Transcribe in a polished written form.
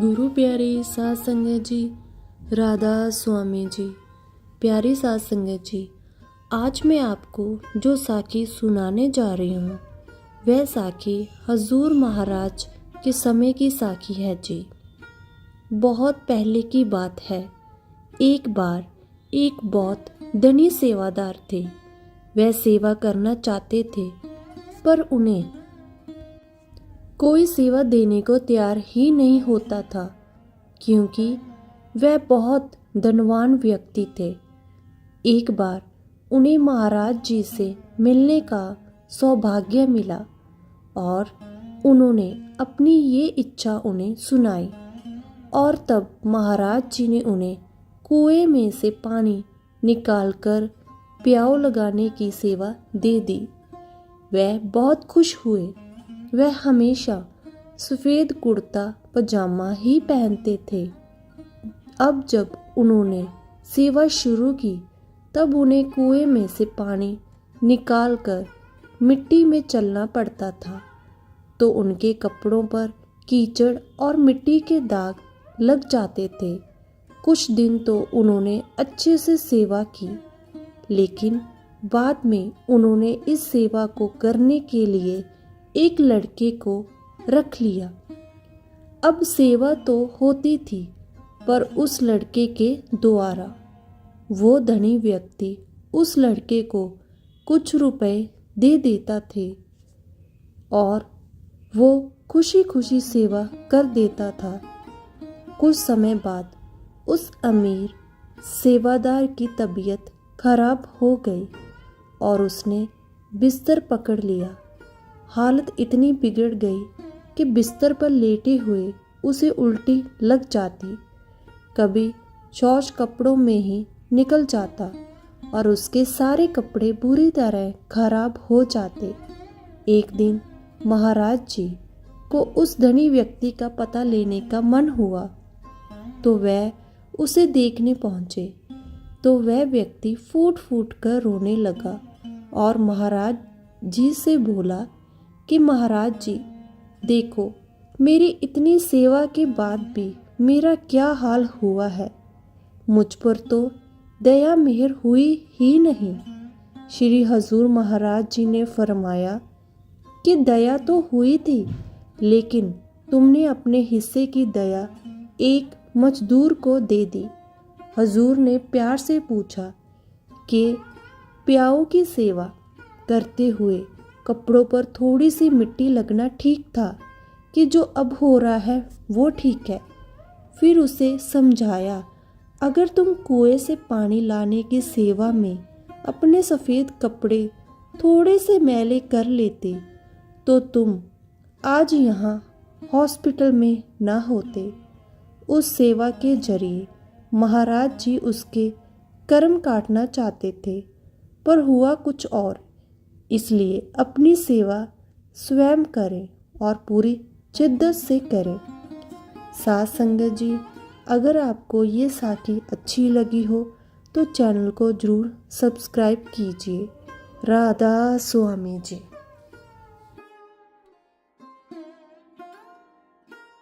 गुरु प्यारी साध संगत जी, राधा स्वामी जी। प्यारी साध संगत जी, आज मैं आपको जो साखी सुनाने जा रही हूँ वह साखी हजूर महाराज के समय की साखी है जी। बहुत पहले की बात है। एक बार एक बहुत धनी सेवादार थे। वह सेवा करना चाहते थे पर उन्हें कोई सेवा देने को तैयार ही नहीं होता था, क्योंकि वह बहुत धनवान व्यक्ति थे। एक बार उन्हें महाराज जी से मिलने का सौभाग्य मिला और उन्होंने अपनी ये इच्छा उन्हें सुनाई और तब महाराज जी ने उन्हें कुएं में से पानी निकालकर प्याऊ लगाने की सेवा दे दी। वह बहुत खुश हुए। वह हमेशा सफ़ेद कुर्ता पजामा ही पहनते थे। अब जब उन्होंने सेवा शुरू की तब उन्हें कुएं में से पानी निकालकर मिट्टी में चलना पड़ता था, तो उनके कपड़ों पर कीचड़ और मिट्टी के दाग लग जाते थे। कुछ दिन तो उन्होंने अच्छे से सेवा की, लेकिन बाद में उन्होंने इस सेवा को करने के लिए एक लड़के को रख लिया। अब सेवा तो होती थी, पर उस लड़के के द्वारा। वो धनी व्यक्ति उस लड़के को कुछ रुपए दे देता थे और वो खुशी खुशी सेवा कर देता था। कुछ समय बाद उस अमीर सेवादार की तबीयत खराब हो गई और उसने बिस्तर पकड़ लिया। हालत इतनी बिगड़ गई कि बिस्तर पर लेटे हुए उसे उल्टी लग जाती। कभी शौच कपड़ों में ही निकल जाता और उसके सारे कपड़े बुरी तरह खराब हो जाते। एक दिन महाराज जी को उस धनी व्यक्ति का पता लेने का मन हुआ, तो वह उसे देखने पहुँचे। तो वह व्यक्ति फूट फूट कर रोने लगा और महाराज जी से बोला कि महाराज जी, देखो, मेरी इतनी सेवा के बाद भी मेरा क्या हाल हुआ है। मुझ पर तो दया मेहर हुई ही नहीं। श्री हजूर महाराज जी ने फरमाया कि दया तो हुई थी, लेकिन तुमने अपने हिस्से की दया एक मजदूर को दे दी। हजूर ने प्यार से पूछा कि प्याऊ की सेवा करते हुए कपड़ों पर थोड़ी सी मिट्टी लगना ठीक था कि जो अब हो रहा है वो ठीक है। फिर उसे समझाया, अगर तुम कुएं से पानी लाने की सेवा में अपने सफ़ेद कपड़े थोड़े से मैले कर लेते तो तुम आज यहाँ हॉस्पिटल में ना होते। उस सेवा के जरिए महाराज जी उसके कर्म काटना चाहते थे, पर हुआ कुछ और। इसलिए अपनी सेवा स्वयं करें और पूरी शिद्दत से करें। साध संगत जी, अगर आपको ये साखी अच्छी लगी हो तो चैनल को ज़रूर सब्सक्राइब कीजिए। राधा स्वामी जी।